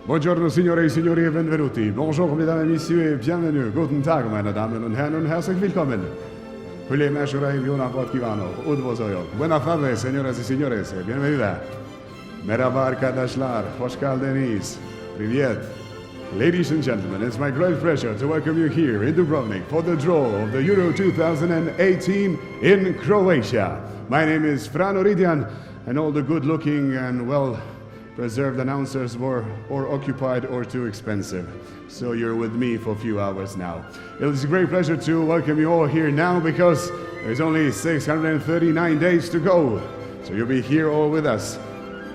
Buongiorno signore e signori e benvenuti. Bonjour mesdames et messieurs et bienvenue. Guten Tag meine Damen und Herren und herzlich willkommen. Hule meshura imiona podkivano. Udvozoyo. Buenas tardes señoras y señores. Bienvenida. Merhaba arkadaşlar. Hoş geldiniz. Привет. Ladies and gentlemen, it's my great pleasure to welcome you here in Dubrovnik for the draw of the Euro 2018 in Croatia. My name is Fran Oridian, and all the good-looking and well-preserved announcers were or occupied or too expensive. So you're with me for a few hours now. It is a great pleasure to welcome you all here now because there's only 639 days to go. So you'll be here all with us,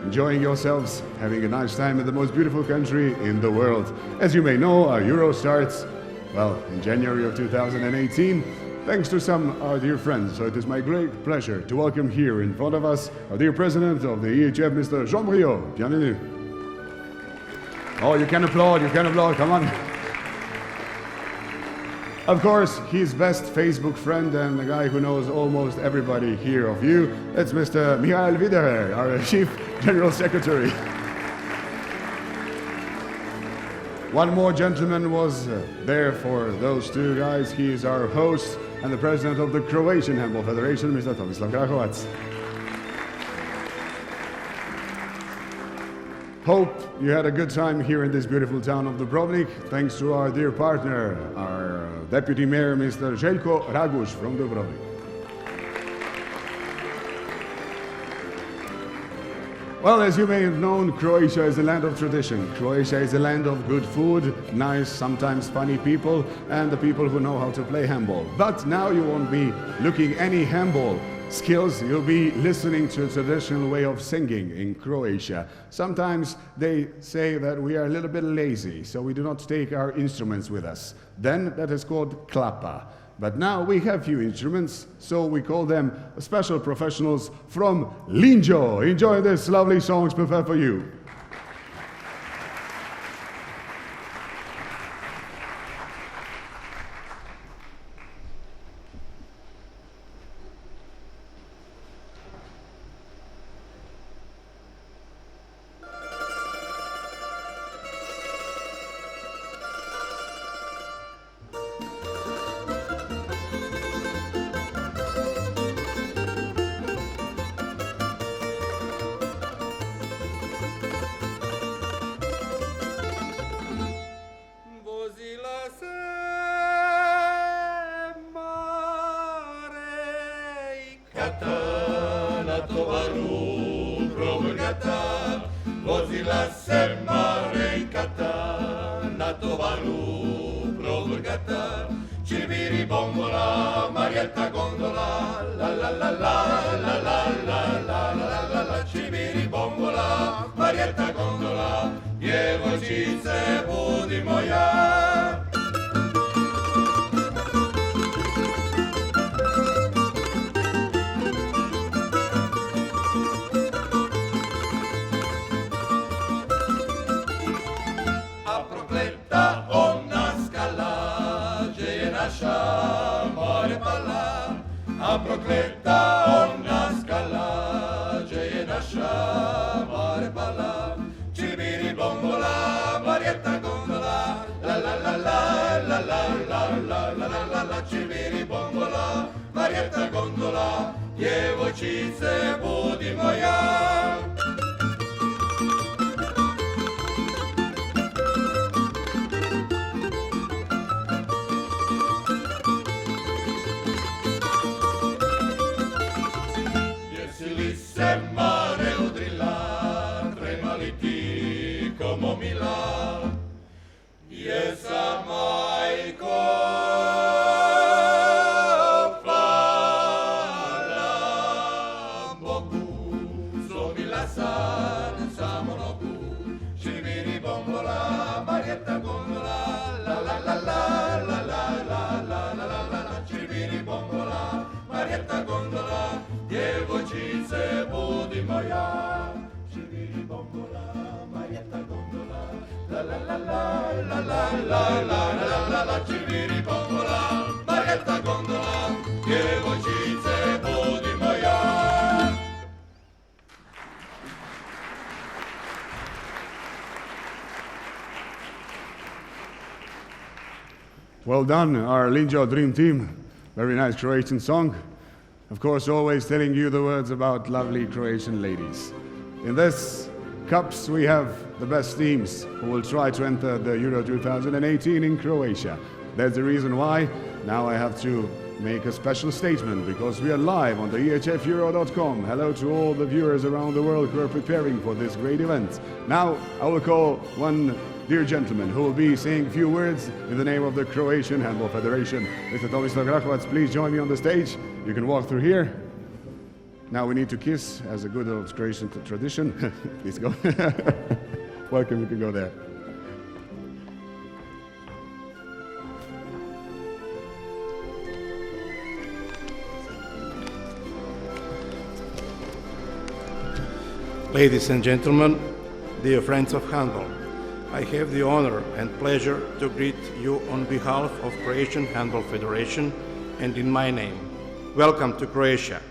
enjoying yourselves, having a nice time in the most beautiful country in the world. As you may know, our Euro starts, well, in January of 2018, thanks to some our dear friends. So it is my great pleasure to welcome here in front of us our dear President of the EHF, Mr. Jean Briot. Bienvenue. Oh, you can applaud, come on. Of course, his best Facebook friend and the guy who knows almost everybody here of you, it's Mr. Michael Widerer, our Chief General Secretary. One more gentleman was there for those two guys. He is our host and the president of the Croatian Handball Federation, Mr. Tomislav Krakovac. Hope you had a good time here in this beautiful town of Dubrovnik, thanks to our dear partner, our Deputy Mayor, Mr. Željko Raguš from Dubrovnik. Well, as you may have known, Croatia is a land of tradition. Croatia is a land of good food, nice, sometimes funny people, and the people who know how to play handball. But now you won't be looking any handball skills, you'll be listening to a traditional way of singing in Croatia. Sometimes they say that we are a little bit lazy, so we do not take our instruments with us. Then that is called klapa. But now we have few instruments, so we call them special professionals from Linjo. Enjoy this lovely songs prepared for you. Vozila se Marenkata na tovaru provrgata, Čiviri bombola, Marietta gondola, la la la la la la la la la la, Čiviri bombola, Marietta gondola, djevojčice budimo ja. A prokleta ona skala, gdje je naša mare pala. Čibiri bombola, Marietta gondola, la la la la la la la la la la la la. Čibiri bombola, Marietta gondola, djevojčice budimo ja. Se mare udrila, tremali ti como mila, jesa majko hvala Bogu, zlomila san samo nogu, Čiviri bombola, Marietta gondola, la la la la la la la la la la la, Čiviri bombola, Marietta gondola, djevojčice budimo ja. Čiviri bombola, Marietta gondola, la la la la la la la la la la, Čiviri bombola, Marietta gondola, djevojčice budimo ja. Well done, our Linjo Dream Team. Very nice Croatian song. Of course, always telling you the words about lovely Croatian ladies. In this Cups, we have the best teams who will try to enter the Euro 2018 in Croatia. That's the reason why now I have to make a special statement, because we are live on the EHFEURO.com. Hello to all the viewers around the world who are preparing for this great event. Now I will call one dear gentleman who will be saying a few words in the name of the Croatian Handball Federation. Mr. Tomislav Grahovac, please join me on the stage. You can walk through here. Now we need to kiss as a good old Croatian tradition. Please go. Welcome, you can go there. Ladies and gentlemen, dear friends of handball, I have the honor and pleasure to greet you on behalf of Croatian Handball Federation and in my name. Welcome to Croatia.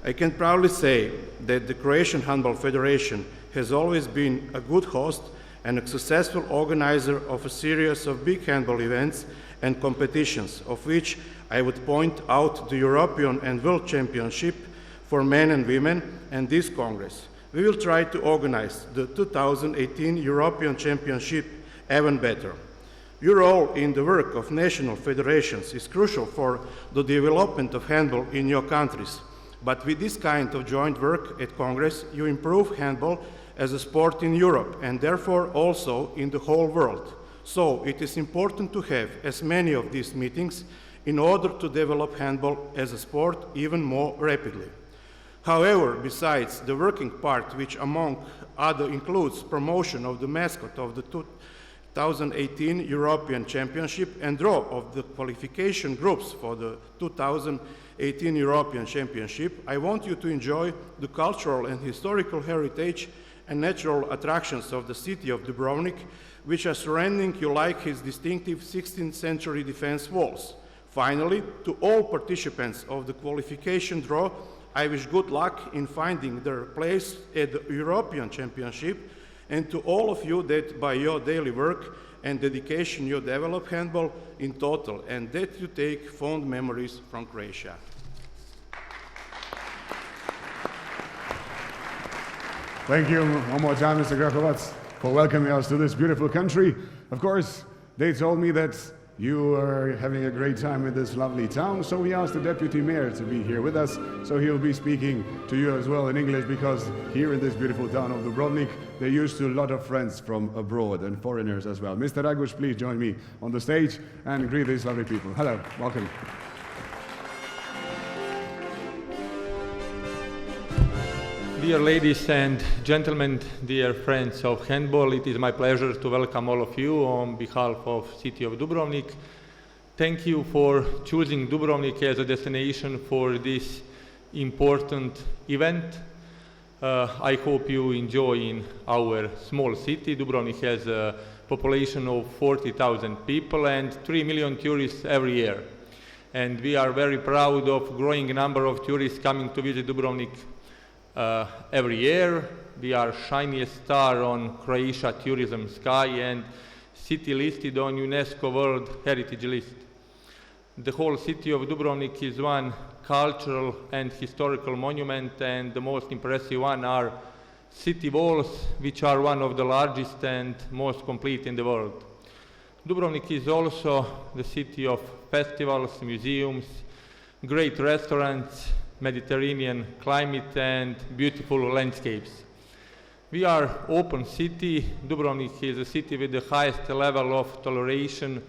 I can proudly say that the Croatian Handball Federation has always been a good host and a successful organizer of a series of big handball events and competitions, of which I would point out the European and World Championship for men and women and this Congress. We will try to organize the 2018 European Championship even better. Your role in the work of national federations is crucial for the development of handball in your countries. But with this kind of joint work at Congress, you improve handball as a sport in Europe and therefore also in the whole world. So it is important to have as many of these meetings in order to develop handball as a sport even more rapidly. However, besides the working part, which among other includes promotion of the mascot of the 2018 European Championship and draw of the qualification groups for the 2018 European Championship, I want you to enjoy the cultural and historical heritage and natural attractions of the city of Dubrovnik, which are surrounding you like his distinctive 16th century defense walls. Finally, to all participants of the qualification draw, I wish good luck in finding their place at the European Championship, and to all of you that by your daily work and dedication you develop handball in total and that you take fond memories from Croatia. Thank you one more time, Mr. Grahovac, for welcoming us to this beautiful country. Of course, they told me that you are having a great time in this lovely town, so we asked the deputy mayor to be here with us, so he'll be speaking to you as well in English, because here in this beautiful town of Dubrovnik, they're used to a lot of friends from abroad and foreigners as well. Mr. Raguš, please join me on the stage and greet these lovely people. Hello, welcome. Dear ladies and gentlemen, dear friends of handball, it is my pleasure to welcome all of you on behalf of City of Dubrovnik. Thank you for choosing Dubrovnik as a destination for this important event. I hope you enjoy in our small city. Dubrovnik has a population of 40,000 people and 3 million tourists every year. And we are very proud of growing number of tourists coming to visit Dubrovnik every year. We are shiniest star on Croatia tourism sky and city listed on UNESCO World Heritage List. The whole city of Dubrovnik is one cultural and historical monument, and the most impressive one are city walls, which are one of the largest and most complete in the world. Dubrovnik is also the city of festivals, museums, great restaurants, Mediterranean climate and beautiful landscapes. We are open city. Dubrovnik is a city with the highest level of toleration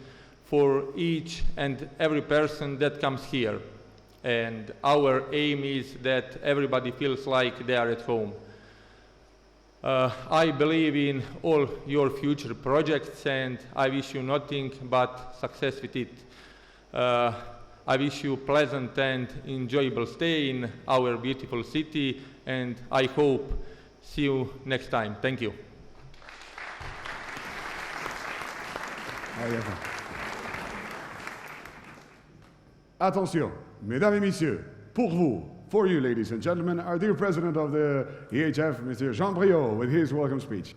for each and every person that comes here. And our aim is that everybody feels like they are at home. I believe in all your future projects and I wish you nothing but success with it. I wish you a pleasant and enjoyable stay in our beautiful city, and I hope see you next time. Thank you. Attention, mesdames et messieurs, pour vous, for you ladies and gentlemen, our dear president of the EHF, Mr. Jean Briot, with his welcome speech.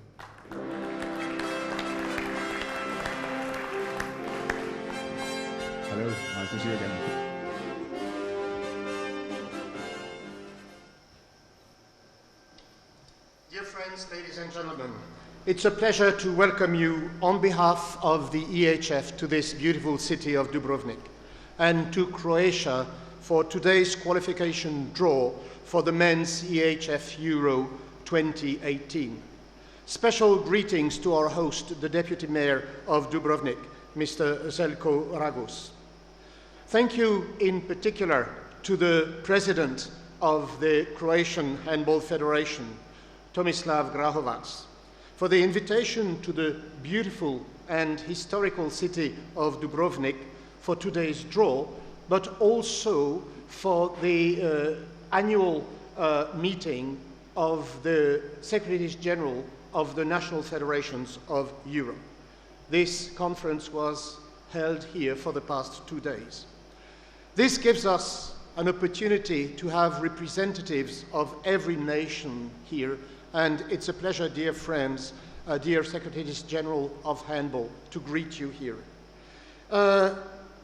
Hello, nice to see you again. Dear friends, ladies and gentlemen, it's a pleasure to welcome you on behalf of the EHF to this beautiful city of Dubrovnik and to Croatia for today's qualification draw for the men's EHF Euro 2018. Special greetings to our host, the Deputy Mayor of Dubrovnik, Mr. Željko Ragus. Thank you in particular to the President of the Croatian Handball Federation, Tomislav Grahovac, for the invitation to the beautiful and historical city of Dubrovnik for today's draw, but also for the annual meeting of the Secretaries General of the National Federations of Europe. This conference was held here for the past 2 days. This gives us an opportunity to have representatives of every nation here, and it's a pleasure, dear friends, dear Secretaries General of Handball, to greet you here.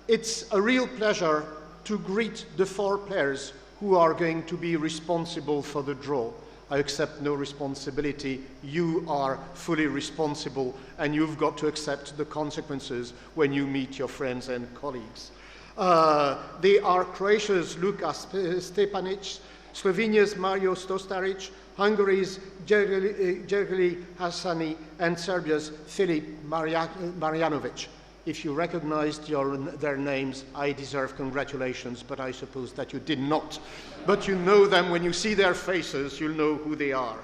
It's a real pleasure to greet the 4 players who are going to be responsible for the draw. I accept no responsibility. You are fully responsible, and you've got to accept the consequences when you meet your friends and colleagues. They are Croatia's Luka Stepanic, Slovenia's Mario Stostaric, Hungary's Gergely Hassani, and Serbia's Filip Marjanovic. If you recognized their names, I deserve congratulations, but I suppose that you did not. But you know them. When you see their faces, you'll know who they are.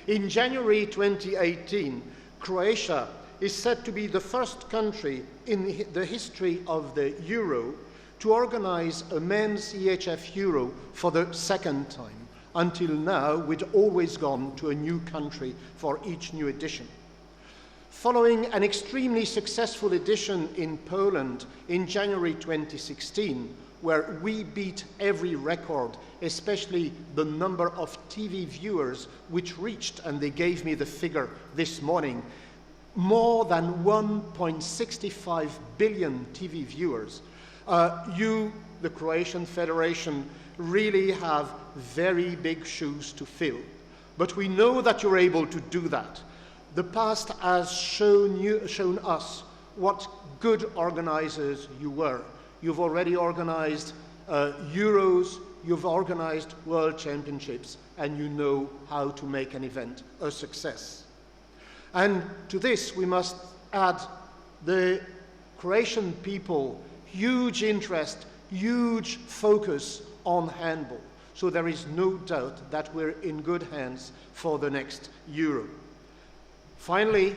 In January 2018, Croatia is said to be the first country in the history of the Euro to organize a men's EHF Euro for the 2nd time. Until now, we'd always gone to a new country for each new edition. Following an extremely successful edition in Poland in January 2016, where we beat every record, especially the number of TV viewers, which reached, and they gave me the figure this morning, more than 1.65 billion TV viewers. You, the Croatian Federation, really have very big shoes to fill. But we know that you're able to do that. The past has shown us what good organizers you were. You've already organized Euros, you've organized World Championships, and you know how to make an event a success. And to this, we must add the Croatian people, huge interest, huge focus on handball. So there is no doubt that we're in good hands for the next Euro. Finally,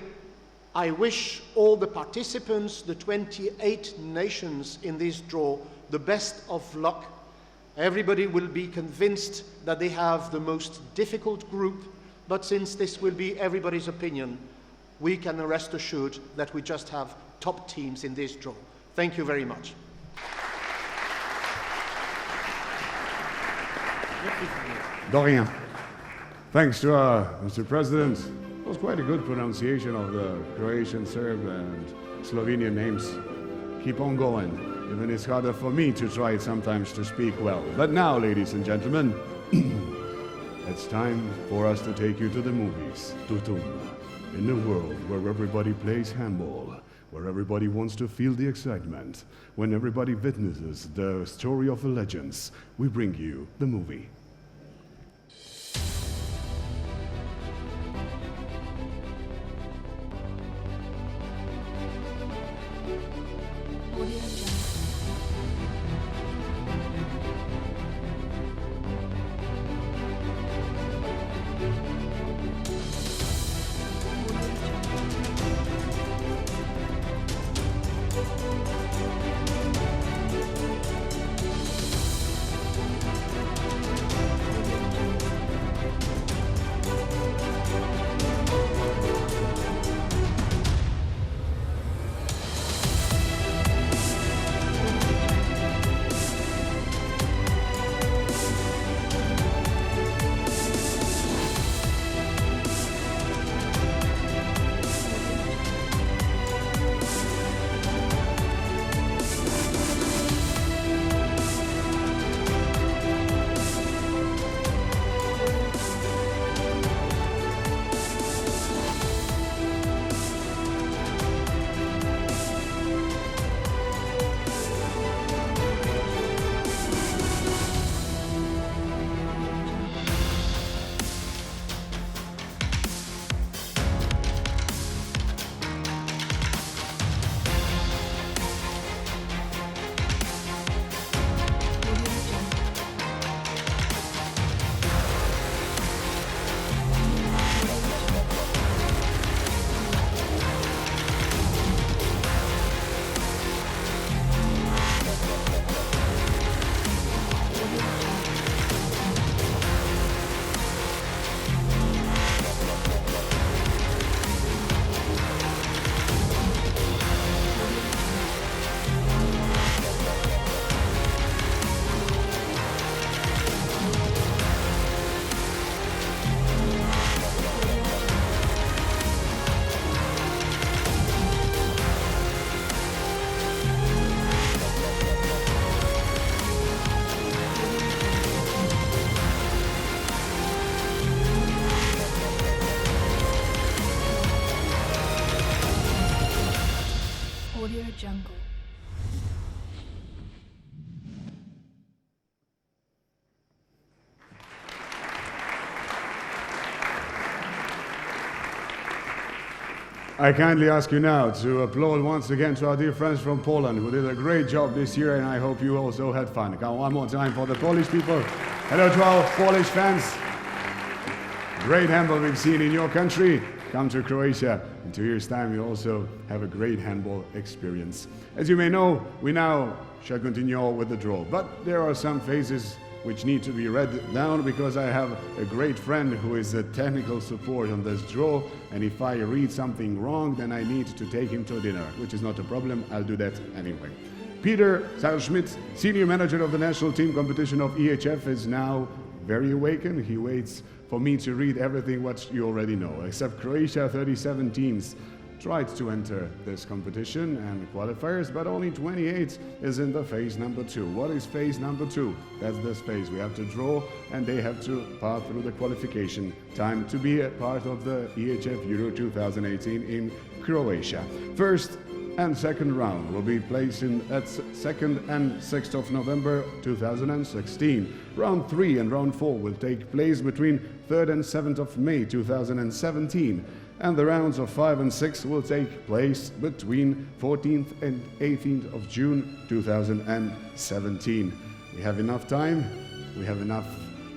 I wish all the participants, the 28 nations in this draw, the best of luck. Everybody will be convinced that they have the most difficult group, but since this will be everybody's opinion, we can rest assured that we just have top teams in this draw. Thank you very much. De rien. Thanks to Mr. President. It was quite a good pronunciation of the Croatian, Serb, and Slovenian names. Keep on going. Even it's harder for me to try sometimes to speak well. But now, ladies and gentlemen, it's time for us to take you to the movies. Tutum. In a world where everybody plays handball, where everybody wants to feel the excitement, when everybody witnesses the story of the legends, we bring you the movie. jungle. I kindly ask you now to applaud once again to our dear friends from Poland who did a great job this year, and I hope you also had fun. Come one more time for the Polish people. Hello to our Polish fans. Great handball we've seen in your country. Come to Croatia. In 2 years' time, you also have a great handball experience. As you may know, we now shall continue with the draw, but there are some phases which need to be read down because I have a great friend who is a technical support on this draw, and if I read something wrong, then I need to take him to dinner, which is not a problem. I'll do that anyway. Peter Schmidt, senior manager of the national team competition of EHF, is now very awakened. He waits for me to read everything what you already know. Except Croatia, 37 teams tried to enter this competition and qualifiers, but only 28 is in the phase number 2. What is phase number 2? That's this phase. We have to draw, and they have to pass through the qualification time to be a part of the EHF Euro 2018 in Croatia. First and second round will be placed at 2nd and 6th of November 2016. Round 3 and round 4 will take place between 3rd and 7th of May 2017. And the rounds of 5 and 6 will take place between 14th and 18th of June 2017. We have enough time, we have enough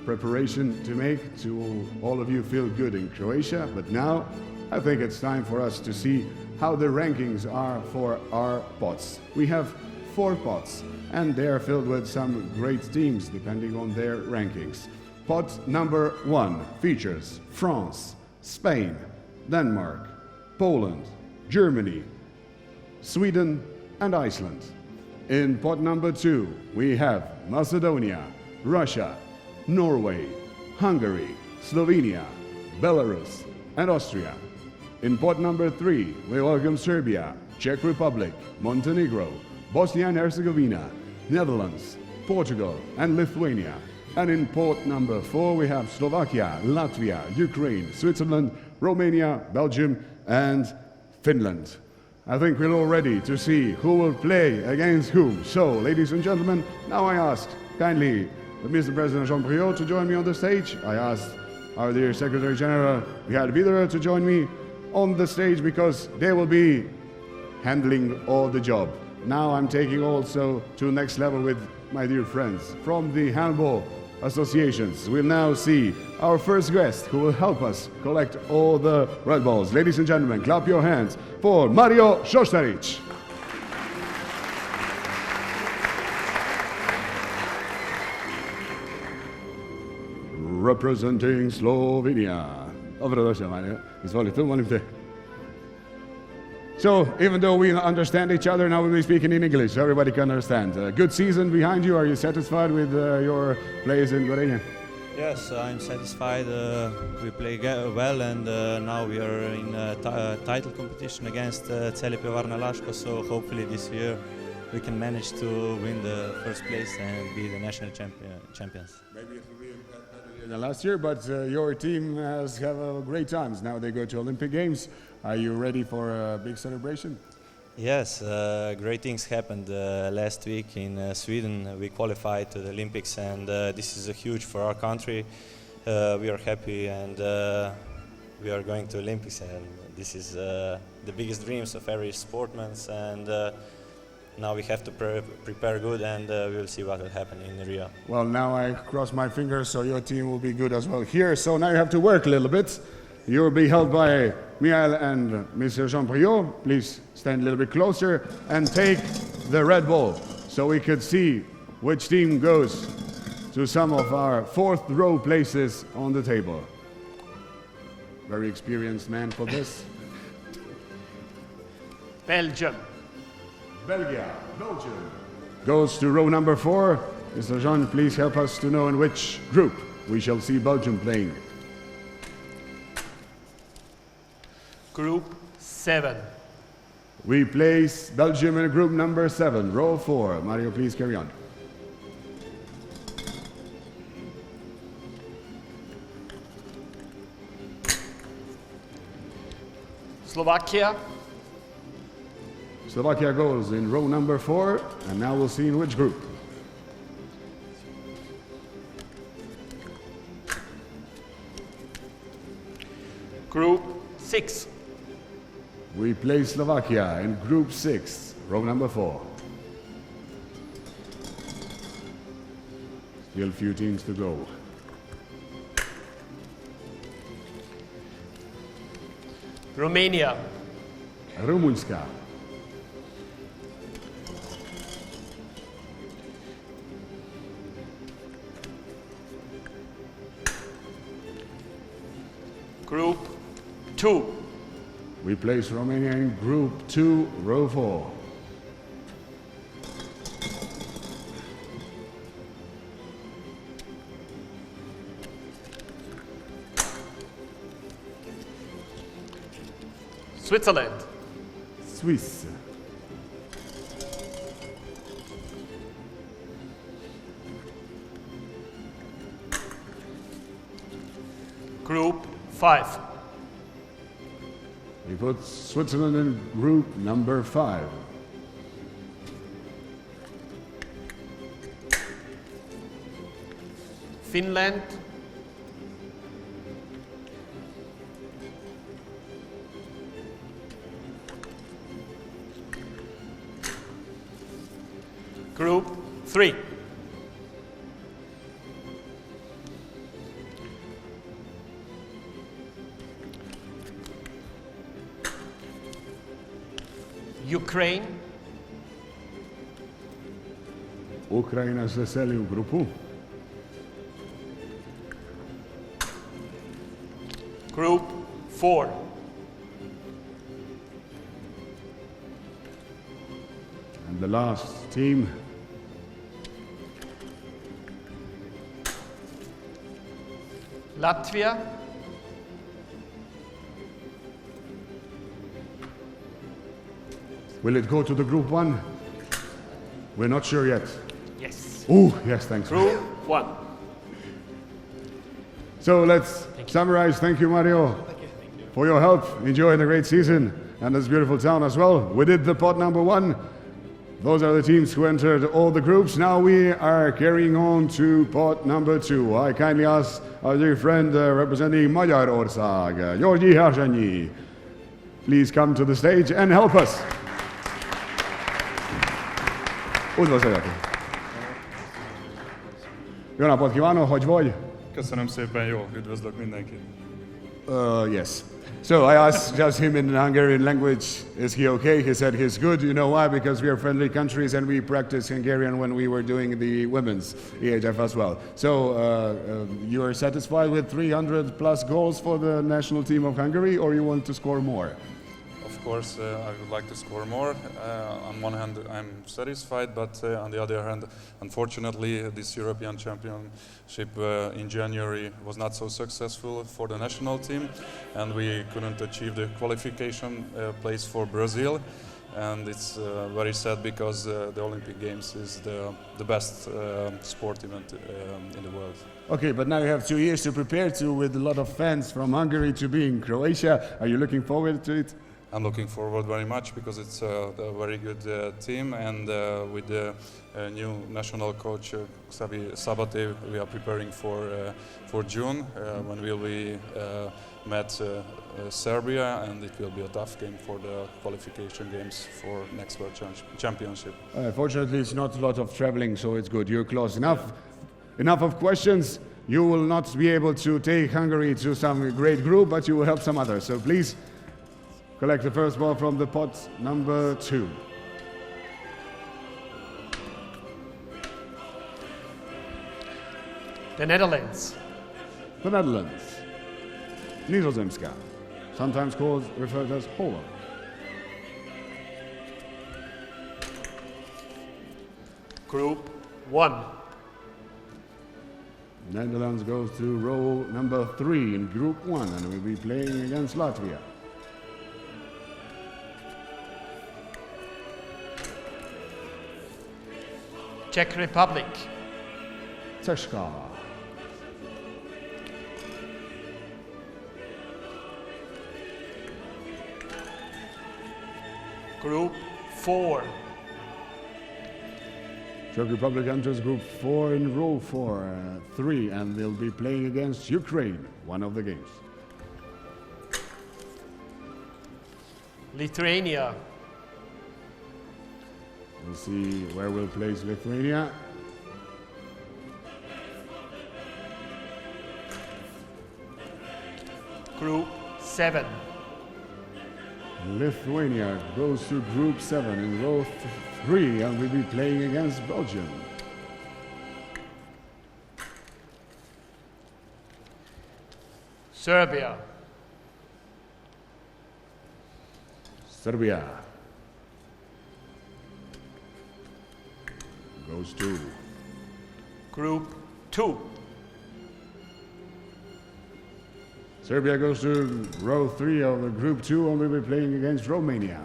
preparation to make to all of you feel good in Croatia, but now I think it's time for us to see how the rankings are for our pots. We have 4 pots, and they are filled with some great teams depending on their rankings. Pot number 1 features France, Spain, Denmark, Poland, Germany, Sweden, and Iceland. In pot number 2, we have Macedonia, Russia, Norway, Hungary, Slovenia, Belarus, and Austria. In pot number 3, we welcome Serbia, Czech Republic, Montenegro, Bosnia and Herzegovina, Netherlands, Portugal, and Lithuania. And in pot number 4, we have Slovakia, Latvia, Ukraine, Switzerland, Romania, Belgium, and Finland. I think we're all ready to see who will play against whom. So, ladies and gentlemen, now I ask kindly Mr. President Jean Priot to join me on the stage. I asked our dear Secretary General Gerhard Wiederer to join me on the stage because they will be handling all the job. Now I'm taking also to the next level with my dear friends from the handball associations. We'll now see our first guest who will help us collect all the red balls. Ladies and gentlemen, clap your hands for Mario Šoštarić. Representing Slovenia. Dobrodošao, Mario. Izvolite, molim te. So, even though we understand each other, now we'll be speaking in English so everybody can understand. Good season behind you. Are you satisfied with your plays in Gorenje? Yes, I'm satisfied. We play well, and now we are in title competition against Celepe Varna Laško, so hopefully this year we can manage to win the first place and be the national champions. Maybe it will be better than last year, but your team has have great times. Now they go to Olympic Games. Are you ready for a big celebration? Yes, great things happened last week in Sweden. We qualified to the Olympics, and this is huge for our country. We are happy, and we are going to Olympics, and this is the biggest dreams of every sportsman. And now we have to prepare good, and we will see what will happen in Rio. Well, now I cross my fingers so your team will be good as well here. So now you have to work a little bit. You will be held by Michael and Mr. Jean Priot. Please stand a little bit closer and take the red ball so we could see which team goes to some of our 4th row places on the table. Very experienced man for this. Belgium. Belgium goes to row number 4. Mr. Jean, please help us to know in which group we shall see Belgium playing. Group 7. We place Belgium in group number 7, row 4. Mario, please carry on. Slovakia. Slovakia goes in row number 4, and now we'll see in which group. Group 6. We play Slovakia in group 6, row number 4. Still few teams to go. Romania. Rumunska. Group 2. We place Romania in group 2, row 4. Switzerland. Swiss. Group 5. We put Switzerland in group number 5. Finland. Group 3. Ukraine. Ukrajina se seli u grupu. Group 4. And the last team, Latvia. will it go to the group 1? We're not sure yet. Yes. Oh, yes, thanks. Group 1. So let's summarize. Thank you, Mario, for your help. Enjoy the great season and this beautiful town as well. We did the pot number 1. Those are the teams who entered all the groups. Now we are carrying on to pot number 2. I kindly ask our dear friend representing Magyarország, Györgyi Hárzsanyi, please come to the stage and help us. Üdvözöljük! Jó napot kívánok, hogy vagy? Köszönöm szépen, jó, üdvözlök mindenkit. Yes. So I asked just him in Hungarian language, is he okay? He said he's good. You know why? Because we are friendly countries and we practice Hungarian when we were doing the women's EHF as well. So you are satisfied with 300 plus goals for the national team of Hungary, or you want to score more? Of course, I would like to score more. On one hand, I'm satisfied, but on the other hand, unfortunately, this European Championship in January was not so successful for the national team, and we couldn't achieve the qualification place for Brazil. And it's very sad because the Olympic Games is the best sport event in the world. Okay, but now you have 2 years to prepare to, with a lot of fans from Hungary, to be in Croatia. Are you looking forward to it? I'm looking forward very much because it's a very good team, and with the new national coach Xavi Sabate, we are preparing for June when we'll be met Serbia, and it will be a tough game for the qualification games for next World Championship. Fortunately, it's not a lot of traveling, so it's good. You're close enough. Enough of questions. You will not be able to take Hungary to some great group, but you will help some others. So please collect the first ball from the pot number 2. The Netherlands. The Netherlands. Nizozemska, sometimes referred as Holland. Group 1. Netherlands goes to row number 3 in Group 1 and will be playing against Latvia. Czech Republic. Czechska. Group 4. Czech Republic enters Group 4 in row 3, and they'll be playing against Ukraine, one of the games. Lithuania. We'll see where we'll place Lithuania. Group 7. Lithuania goes to Group 7 in row 3 and will be playing against Belgium. Serbia. Serbia goes to Group 2. Serbia goes to row 3 of the Group 2 and will be playing against Romania.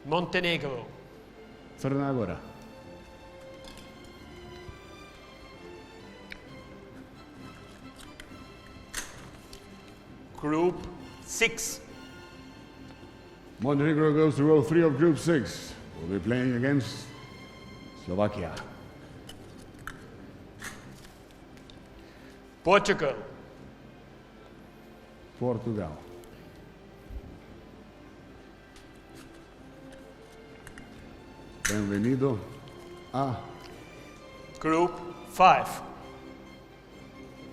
Montenegro. Crna Gora. Group 6. Montenegro goes to row 3 of Group 6. We'll be playing against Slovakia. Portugal. Portugal. Bienvenido a Group 5.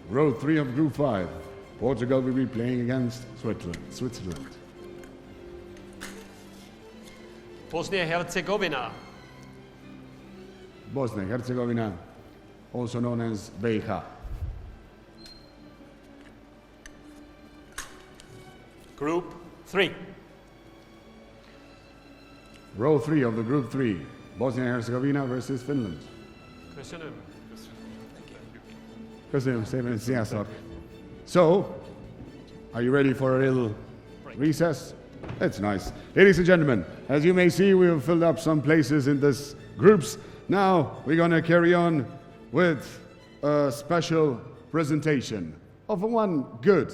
row 3 of Group 5. Portugal will be playing against Switzerland. Bosnia-Herzegovina. Bosnia and Herzegovina, also known as BiH. Group 3. Row 3 of the Group 3. Bosnia and Herzegovina versus Finland. So, are you ready for a little recess? That's nice. Ladies and gentlemen, as you may see, we have filled up some places in this groups. Now, we're going to carry on with a special presentation of one good,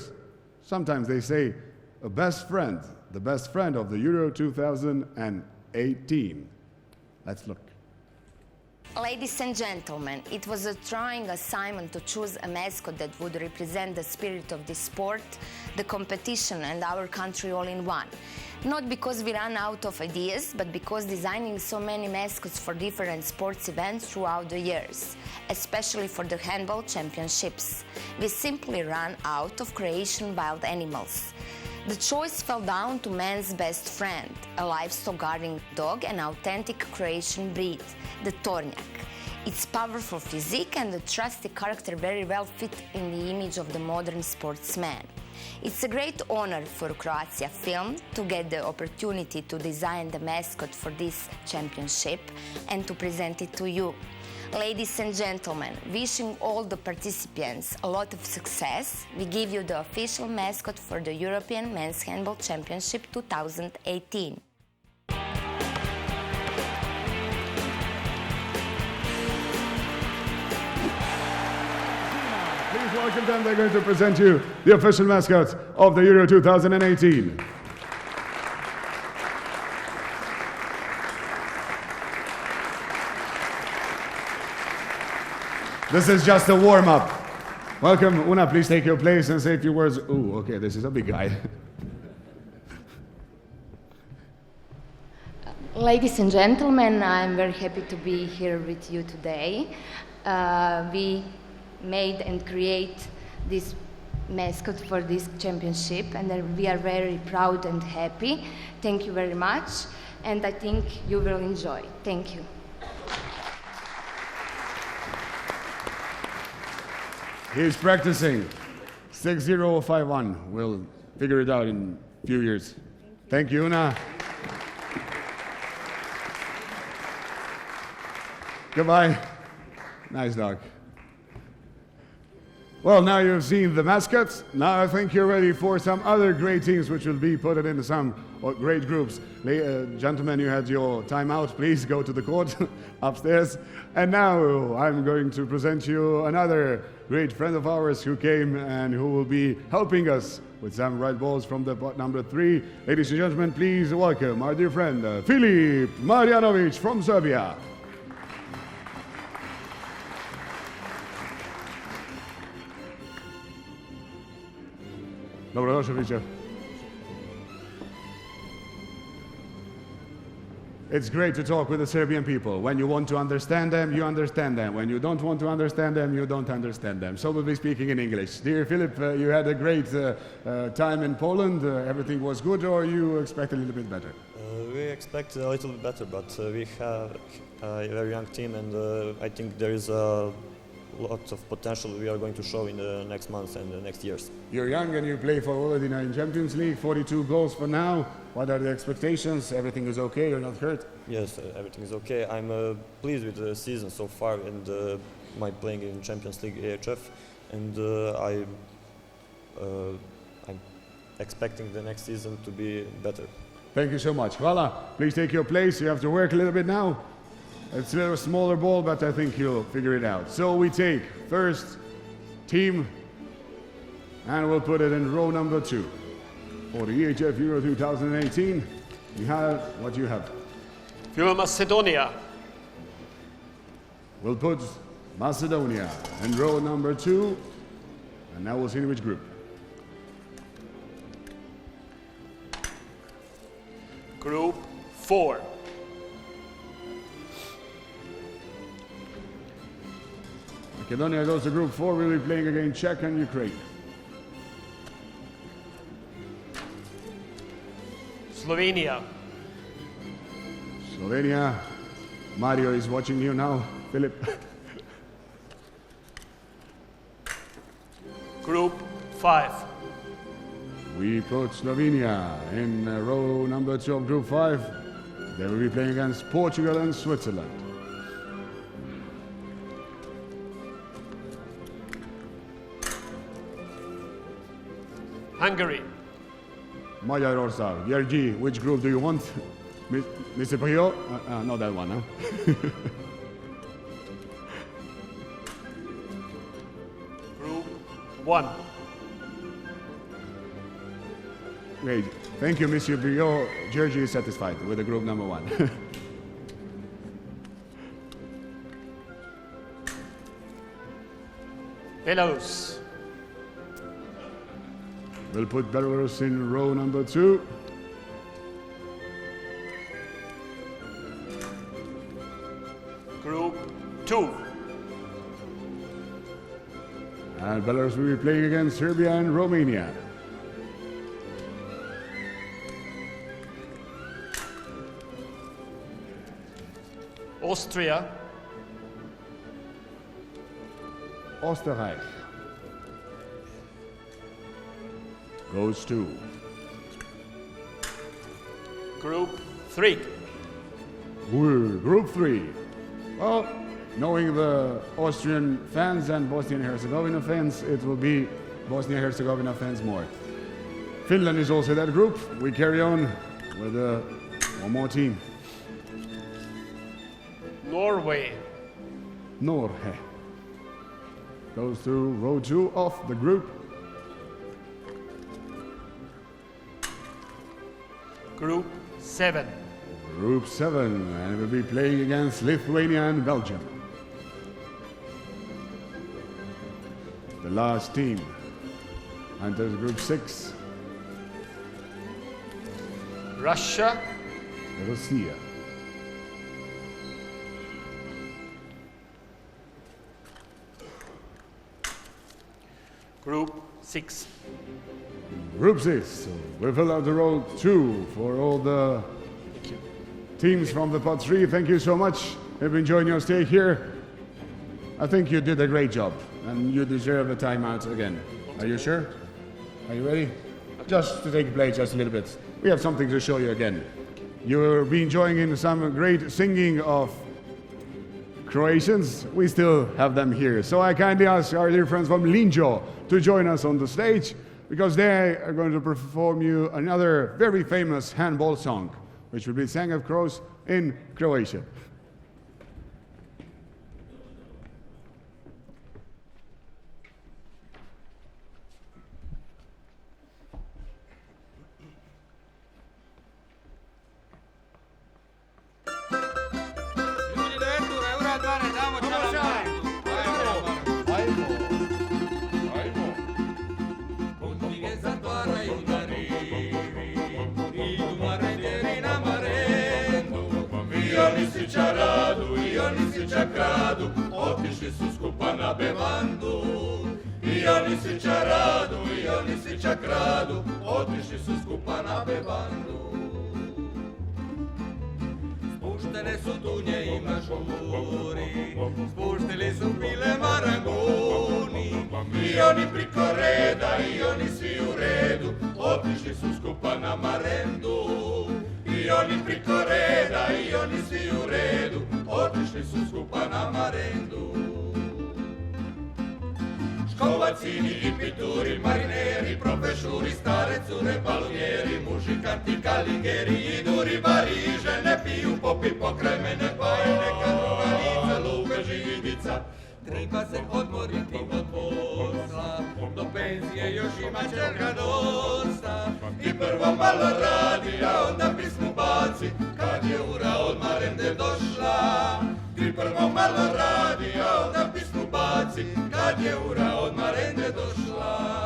sometimes they say, a best friend, the best friend of the Euro 2018. Let's look. Ladies and gentlemen, it was a trying assignment to choose a mascot that would represent the spirit of the sport, the competition and our country all in one. Not because we ran out of ideas, but because designing so many mascots for different sports events throughout the years, especially for the handball championships, we simply ran out of creation wild animals. The choice fell down to man's best friend, a livestock guarding dog and authentic Croatian breed, the Tornjak. Its powerful physique and the trusty character very well fit in the image of the modern sportsman. It's a great honor for Croatia Film to get the opportunity to design the mascot for this championship and to present it to you. Ladies and gentlemen, wishing all the participants a lot of success, we give you the official mascot for the European Men's Handball Championship 2018. Please welcome them. They're going to present you the official mascot of the Euro 2018. This is just a warm-up. Welcome, Una, please take your place and say a few words. Ooh, okay, this is a big guy. Ladies and gentlemen, I'm very happy to be here with you today. We made and create this mascot for this championship, and we are very proud and happy. Thank you very much, and I think you will enjoy. Thank you. He's practicing. 6051. We'll figure it out in a few years. Thank you, Una. Goodbye. Nice dog. Well, now you've seen the mascots. Now I think you're ready for some other great teams which will be put into some What great groups. Gentlemen, you had your time out. Please go to the court upstairs. And now I'm going to present you another great friend of ours who came and who will be helping us with some right balls from the pot number 3. Ladies and gentlemen, please welcome our dear friend, Filip Marjanovic from Serbia. Dobrodošao, Fiće. It's great to talk with the Serbian people. When you want to understand them, you understand them. When you don't want to understand them, you don't understand them. So we'll be speaking in English. Dear Filip, you had a great time in Poland. Everything was good, or you expect a little bit better? We expect a little bit better, but we have a very young team, and I think there is a lot of potential we are going to show in the next months and the next years. You're young and you play for Vojvodina in Champions League, 42 goals for now. What are the expectations? Everything is okay? You're not hurt? Yes, everything is okay. I'm pleased with the season so far and my playing in Champions League EHF, and I'm expecting the next season to be better. Thank you so much. Hvala. Please take your place. You have to work a little bit now. It's a little smaller ball, but I think you'll figure it out. So we take first team, and we'll put it in row number 2. For the EHF Euro 2018, you have what you have. For Macedonia. We'll put Macedonia in row number 2, and now we'll see which group. Group 4. Macedonia goes to group 4. We'll be playing against Czech and Ukraine. Slovenia. Slovenia. Mario is watching you now, Filip. Group 5. We put Slovenia in row number 2 of group 5. They will be playing against Portugal and Switzerland. Hungary. Magyarország. Yergi, which group do you want? Mr. Prio? Not that one, huh? Group 1. Great. Thank you, Mr. Prio. Georgie is satisfied with the group number 1. Belarus. We'll put Belarus in row number 2. Group 2. And Belarus will be playing against Serbia and Romania. Austria. Österreich goes to Group 3. Group 3. Well, knowing the Austrian fans and Bosnia and Herzegovina fans, it will be Bosnia and Herzegovina fans more. Finland is also that group. We carry on with one more team. Norway. Norge goes to row 2 of the group. Group 7. Group 7, and we'll be playing against Lithuania and Belgium. The last team enters Group 6. Russia. Russia. Group 6. Group 6. So we'll fill out the row 2 for all the teams from the pot 3. Thank you so much. I've enjoyed your stay here. I think you did a great job, and you deserve a timeout again. Are you sure? Are you ready? Just to take a place just a little bit. We have something to show you again. You'll be enjoying in some great singing of Croatians. We still have them here. So I kindly ask our dear friends from Linjo to join us on the stage. because they are going to perform you another very famous handball song, which will be sang, of course, in Croatian. I oni si čakradu, otišli su skupa na bevandu. I oni si čaradu, i oni si čakradu, otišli su skupa na bevandu. Spuštene su dunje i mažuri, spuštili su pile maranguni. I oni priko reda, i oni svi u redu, otišli su skupa na marendu. I oni priko reda, i oni svi u redu, otišli su skupa na marendu. Škovacini i pituri, marineri, profešuri, stare cure, balunjeri, mužikanti, kaligeri, idu ribari i žene, piju popi pokraj mene, pa je neka druga lica, luka živica. Treba se odmoriti od posla, do penzije još ima čega dosta. I prvo malo radi, a onda pismu baci, kad je ura od marende došla. I prvo malo radi, a onda pismu baci, kad je ura od marende došla.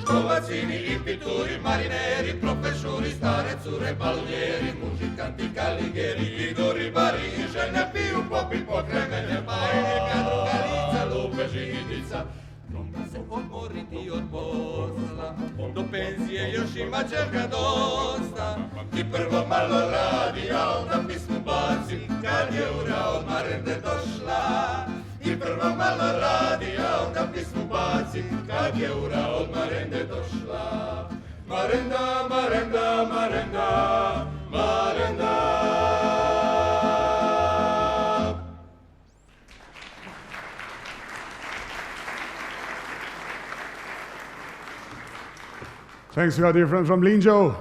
Škovacini i pituri, marineri, profešuri, stare cure, balunjeri, mužikanti, kaligeri, idu ribari i žene, piju popi pokraj mene, pa je neka druga lica, lupe živica. Treba se odmoriti od posla, do penzije još ima čega dosta. I prvo malo radi, a onda pismu baci, kad je ura od marende došla. I prvo malo radi, a onda pismu baci, kad je ura od marende došla. Marenda, marenda, marenda, marenda. Thanks to our dear friend from Linjo.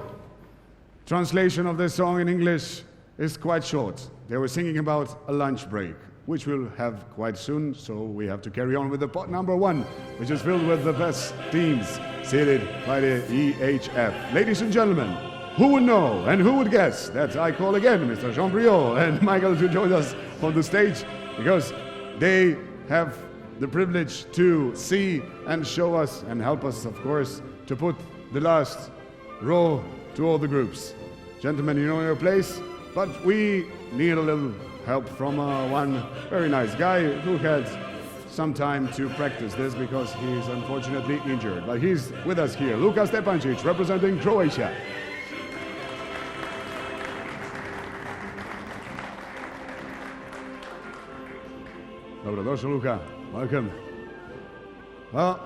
Translation of this song in English is quite short. They were singing about a lunch break, which we'll have quite soon, so we have to carry on with the pot number 1, which is filled with the best teams seated by the EHF. Ladies and gentlemen, who would know and who would guess that I call again Mr. Jean-Brieuc and Michael to join us on the stage, because they have the privilege to see and show us and help us, of course, to put the last row to all the groups. Gentlemen, you know your place, but we need a little help from one very nice guy who had some time to practice this because he's unfortunately injured. But he's with us here. Luka Stepancic, representing Croatia. Dobrodošao, Luka. Welcome. Well,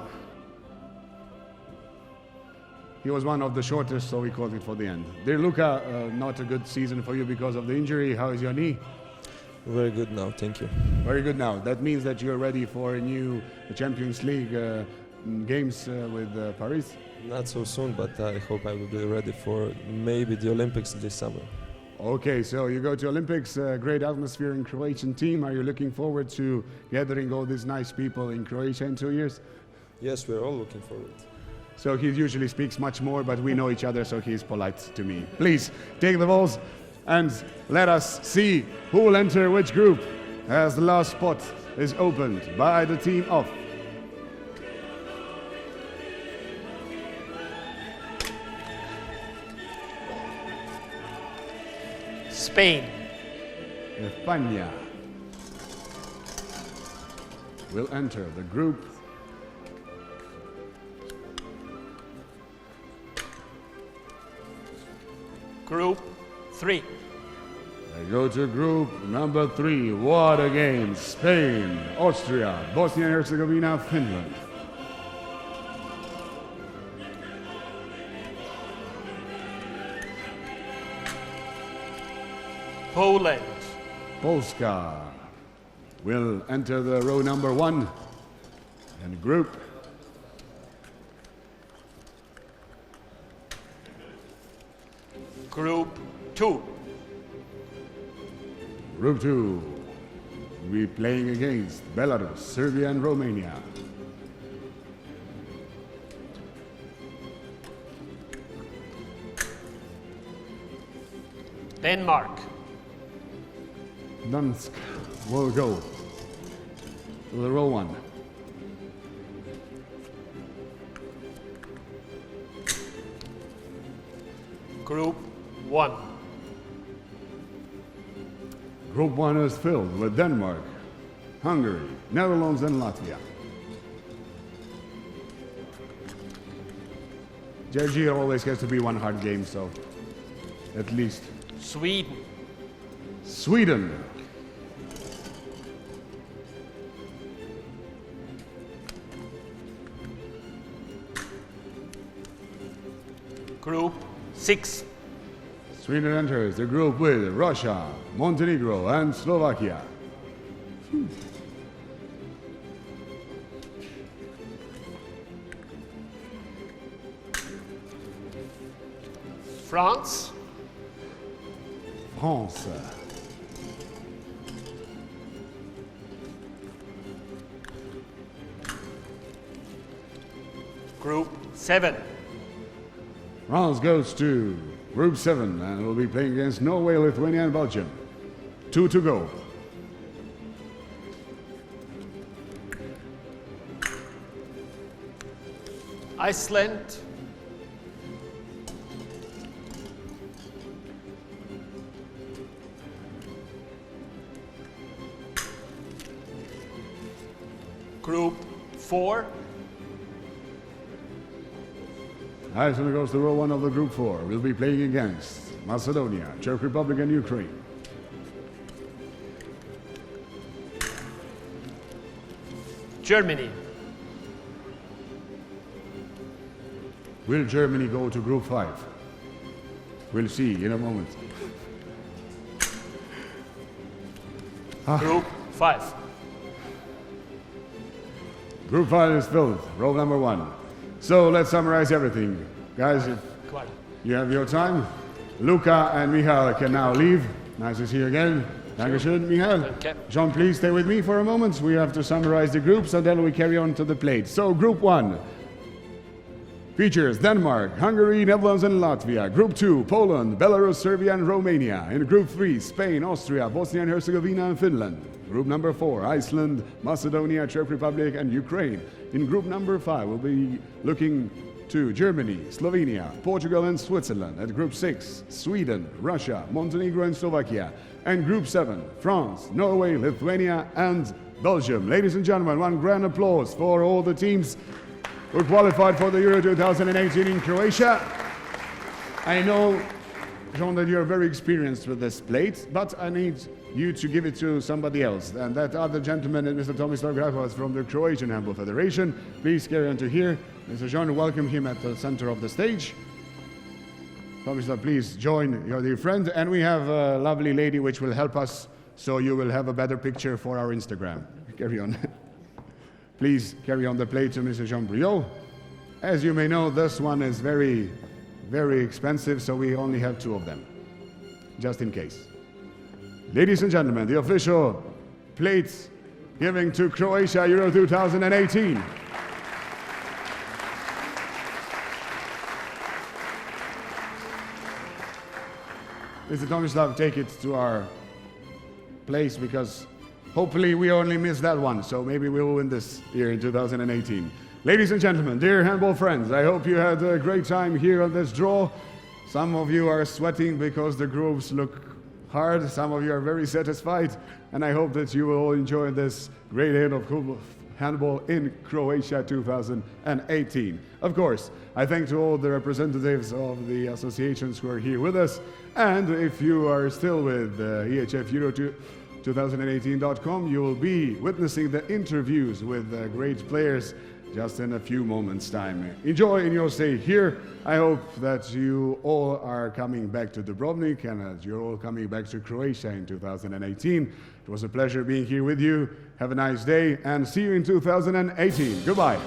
he was one of the shortest, so we called it for the end. Dear Luka, not a good season for you because of the injury. How is your knee? Very good now, thank you. Very good now. That means that you're ready for a new Champions League games with Paris? Not so soon, but I hope I will be ready for maybe the Olympics this summer. Okay, so you go to Olympics, great atmosphere in Croatian team. Are you looking forward to gathering all these nice people in Croatia in 2 years? Yes, we're all looking forward. So he usually speaks much more, but we know each other, so he's polite to me. Please, take the balls and let us see who will enter which group as the last spot is opened by the team of Spain. España. Will enter the group Group 3. I go to group number 3. What a game. Spain, Austria, Bosnia and Herzegovina, Finland. Poland. Polska will enter the row number 1 and group. Group 2. Group 2 will be playing against Belarus, Serbia and Romania. Denmark. Dansk will go to the row 1. Group 1. Group 1 is filled with Denmark, Hungary, Netherlands and Latvia. JG always has to be one hard game, so at least. Sweden. Sweden. Group 6. Sweden enters the group with Russia, Montenegro and Slovakia. France. France. Group 7. France goes to Group 7 and will be playing against Norway, Lithuania and Belgium. 2 to go. Iceland. Group 4. Iceland goes to row 1 of the Group 4. We'll be playing against Macedonia, Czech Republic and Ukraine. Germany. Will Germany go to Group 5? We'll see in a moment. Group 5. Group 5 is filled, row number 1. So let's summarize everything. Guys, if you have your time, Luca and Michal can now leave. Nice to see you again. Dankeschön, Michal. Okay. Jean, please stay with me for a moment. We have to summarize the groups and then we carry on to the plate. So Group 1 features Denmark, Hungary, Netherlands and Latvia. Group 2, Poland, Belarus, Serbia and Romania. In Group 3, Spain, Austria, Bosnia and Herzegovina and Finland. Group number 4, Iceland, Macedonia, Czech Republic and Ukraine. In group number 5, we'll be looking to Germany, Slovenia, Portugal and Switzerland. At Group 6, Sweden, Russia, Montenegro and Slovakia. And Group 7, France, Norway, Lithuania and Belgium. Ladies and gentlemen, one grand applause for all the teams who qualified for the Euro 2018 in Croatia. I know, Jean, that you're very experienced with this plate, but I need you to give it to somebody else. And that other gentleman is Mr. Tomislav Grafos from the Croatian Handball Federation. Please carry on to here. Mr. Jean, welcome him at the center of the stage. Tomislav, please join your dear friend. And we have a lovely lady which will help us, so you will have a better picture for our Instagram. Carry on. Please carry on the plate to Mr. Jean Briot. As you may know, this one is very, very expensive, so we only have 2 of them, just in case. Ladies and gentlemen, the official plate giving to Croatia Euro 2018. Mr. Tomislav, take it to our place because hopefully we only missed that one, so maybe we will win this year in 2018. Ladies and gentlemen, dear handball friends, I hope you had a great time here on this draw. Some of you are sweating because the groups look hard. Some of you are very satisfied, and I hope that you will all enjoy this great Handball in Croatia 2018. Of course, I thank to all the representatives of the associations who are here with us, and if you are still with EHF Euro 2018.com, you will be witnessing the interviews with great players just in a few moments' time. Enjoy in your stay here. I hope that you all are coming back to Dubrovnik and that you're all coming back to Croatia in 2018. It was a pleasure being here with you. Have a nice day and see you in 2018. Goodbye.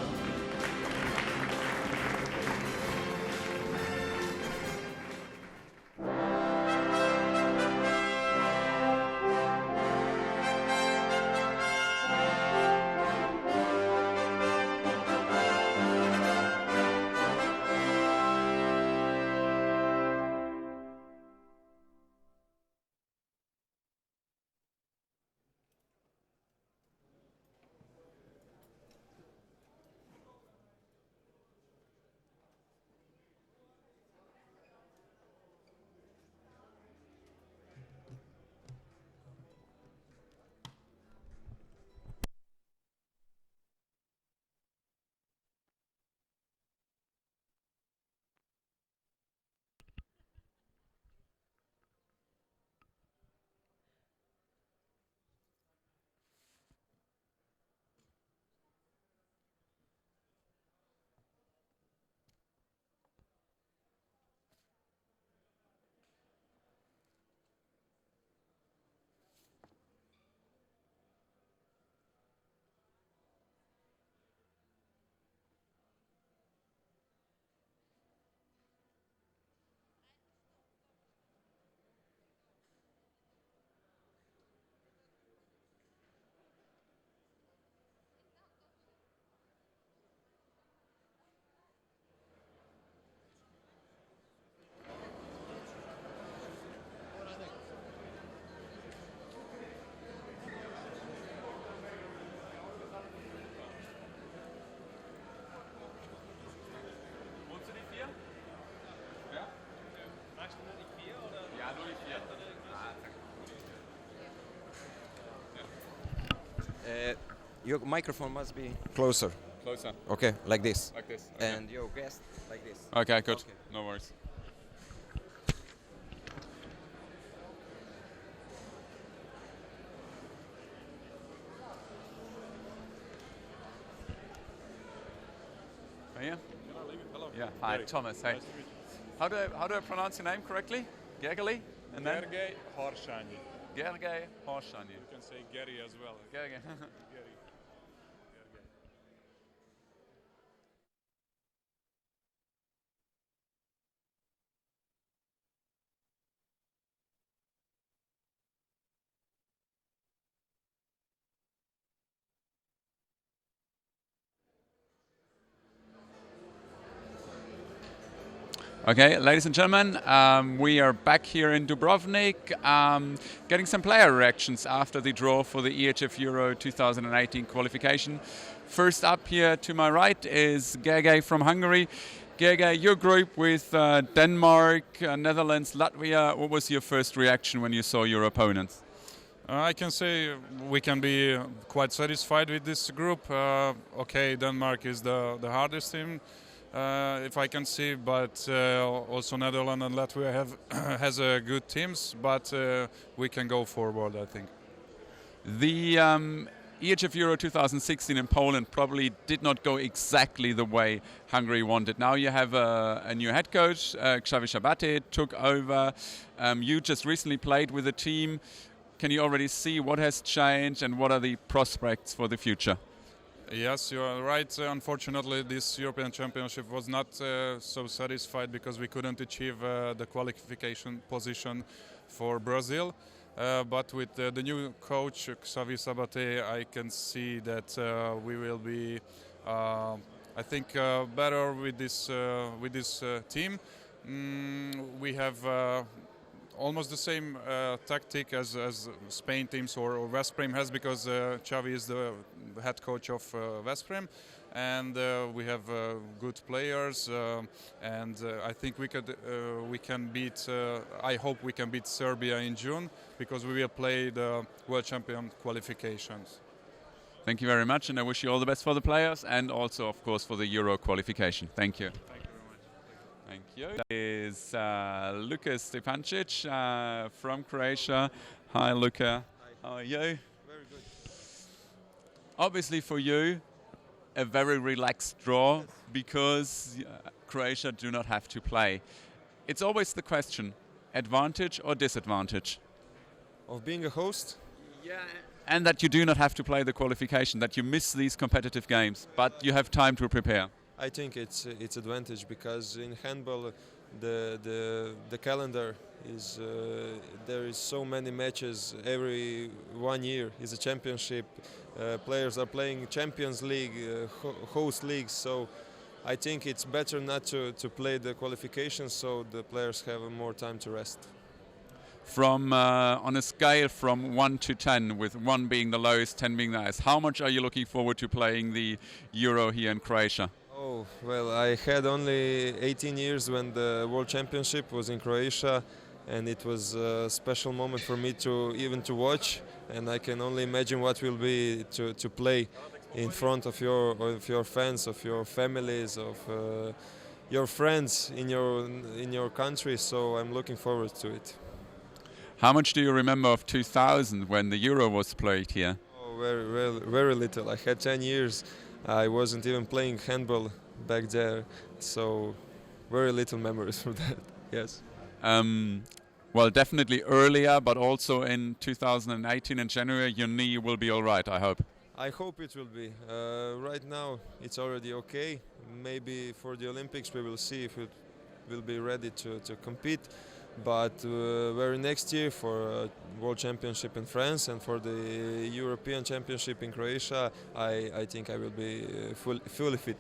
Your microphone must be closer. Closer. Okay, like this. Like this. Okay. And your guest like this. Okay, good. Okay. No worries. Are you? Hello. Yeah. Hi, Gary. Thomas. Hey. Nice to meet you. How do I pronounce your name correctly? Gergely? And then Gergely Harsányi. Gergely Harsányi. You can say Gary as well. Gergely. Gary. Okay, ladies and gentlemen, we are back here in Dubrovnik, getting some player reactions after the draw for the EHF Euro 2018 qualification. First up here to my right is Gergely from Hungary. Gergely, your group with Denmark, Netherlands, Latvia. What was your first reaction when you saw your opponents? I can say we can be quite satisfied with this group. Okay, Denmark is the hardest team. If I can see, but also Netherlands and Latvia have has good teams, but we can go forward, I think. The EHF Euro 2016 in Poland probably did not go exactly the way Hungary wanted. Now you have a new head coach, Xavi Szabate took over. You just recently played with the team. Can you already see what has changed and what are the prospects for the future? Yes, you are right. Unfortunately, this European Championship was not so satisfied because we couldn't achieve the qualification position for Brazil. But with the new coach, Xavi Szabate, I can see that we will be, I think, better with this team. We have almost the same tactic as Spain teams or Veszprém has, because Xavi is the head coach of Veszprém, and we have good players, and I think we can beat. I hope we can beat Serbia in June, because we will play the World Champion qualifications. Thank you very much, and I wish you all the best for the players and also, of course, for the Euro qualification. Thank you. Thank you very much. Thank you. Is Luka Stepancic from Croatia. Hi, Luka. How are you? Very good. Obviously, for you, a very relaxed draw because Croatia do not have to play. It's always the question, advantage or disadvantage? Of being a host? Yeah. And that you do not have to play the qualification, that you miss these competitive games, but you have time to prepare. I think it's advantage because in handball the calendar is there is so many matches every 1 year. Is a championship. Players are playing Champions League, host leagues. So I think it's better not to play the qualification, so the players have more time to rest. From on a scale from 1 to 10, with 1 being the lowest, 10 being the highest, how much are you looking forward to playing the Euro here in Croatia? Oh, well, I had only 18 years when the World Championship was in Croatia, and it was a special moment for me to even to watch, and I can only imagine what will be to play in front of your fans, of your families, of your friends in your country. So I'm looking forward to it. How much do you remember of 2000 when the Euro was played here? Oh, very little. I had 10 years. I wasn't even playing handball back there, so very little memories from that. Yes. Well, definitely earlier, but also in 2018 in January, your knee will be all right, I hope. I hope it will be. Right now, it's already okay. Maybe for the Olympics, we will see if it will be ready to compete. But very next year for World Championship in France and for the European Championship in Croatia, I think I will be fully fit.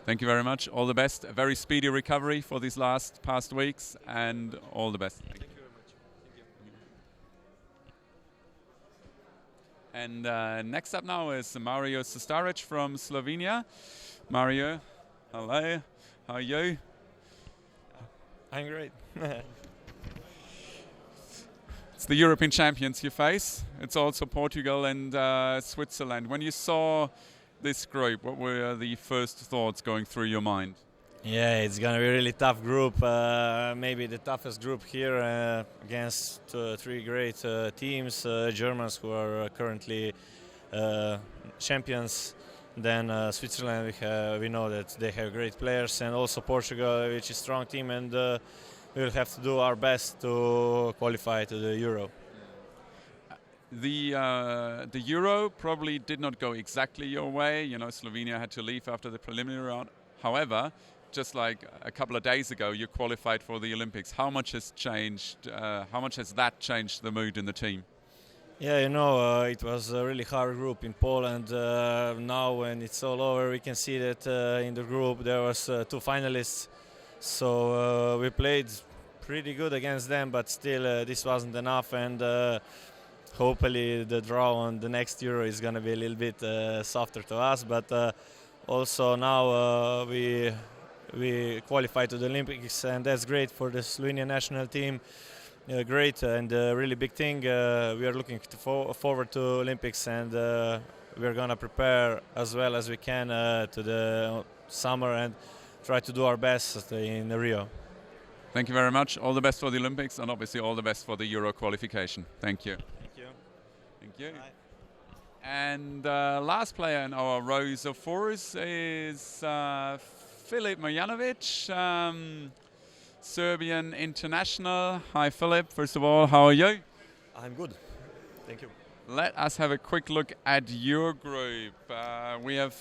Thank you very much. All the best. A very speedy recovery for these past weeks, and all the best. Thank you very much. Thank you. And next up now is Mario Sestaric from Slovenia. Mario, hello. How are you? I'm great. It's the European champions you face. It's also Portugal and Switzerland. When you saw this group, what were the first thoughts going through your mind? Yeah, it's gonna be a really tough group. Maybe the toughest group here against 3 great teams. Germans, who are currently champions. Then Switzerland, we know that they have great players, and also Portugal, which is a strong team, and we'll have to do our best to qualify to the Euro. The Euro probably did not go exactly your way. You know, Slovenia had to leave after the preliminary round. However, just like a couple of days ago, you qualified for the Olympics. How much has changed? How much has that changed the mood in the team? Yeah, you know, it was a really hard group in Poland. Now, when it's all over, we can see that in the group there was 2 finalists. So we played pretty good against them, but still this wasn't enough. And hopefully the draw on the next Euro is going to be a little bit softer to us. But also now we qualified to the Olympics, and that's great for the Slovenian national team. Great and really big thing. We are looking forward to Olympics, and we're going to prepare as well as we can to the summer and try to do our best in Rio. Thank you very much. All the best for the Olympics, and obviously all the best for the Euro qualification. Thank you. Thank you. Thank you. Bye. And last player in our rows of 4s is Filip Marjanovic, Serbian international. Hi Filip, first of all, how are you? I'm good, thank you. Let us have a quick look at your group. We have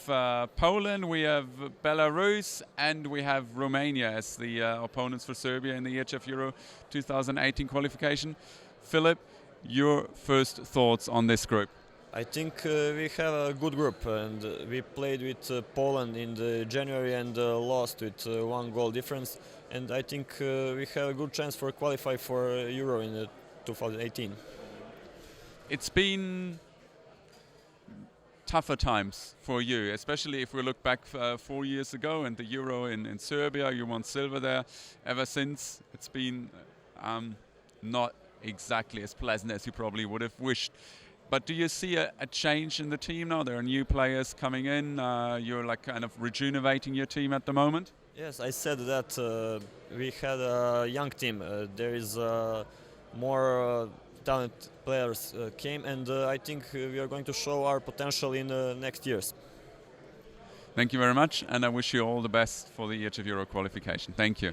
Poland, we have Belarus, and we have Romania as the opponents for Serbia in the EHF Euro 2018 qualification. Filip, your first thoughts on this group? I think we have a good group, and we played with Poland in the January and lost with 1 goal difference. And I think we have a good chance for qualify for Euro in 2018. It's been tougher times for you, especially if we look back 4 years ago and the Euro in Serbia. You won silver there. Ever since, it's been not exactly as pleasant as you probably would have wished. But do you see a change in the team now? There are new players coming in. You're like kind of rejuvenating your team at the moment? Yes, I said that we had a young team. There is more talented players came, and I think we are going to show our potential in next years. Thank you very much, and I wish you all the best for the EHF Euro qualification. Thank you.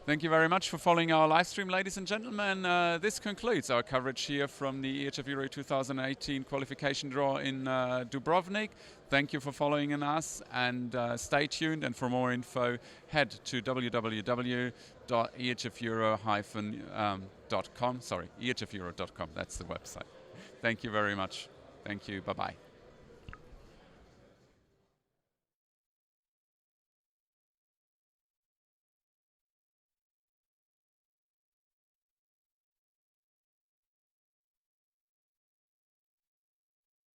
Thank you very much for following our live stream, ladies and gentlemen. This concludes our coverage here from the EHF Euro 2018 qualification draw in Dubrovnik. Thank you for following us, and stay tuned. And for more info, head to www.ehfeuro.com. Sorry, ehfeuro.com. That's the website. Thank you very much. Thank you. Bye-bye.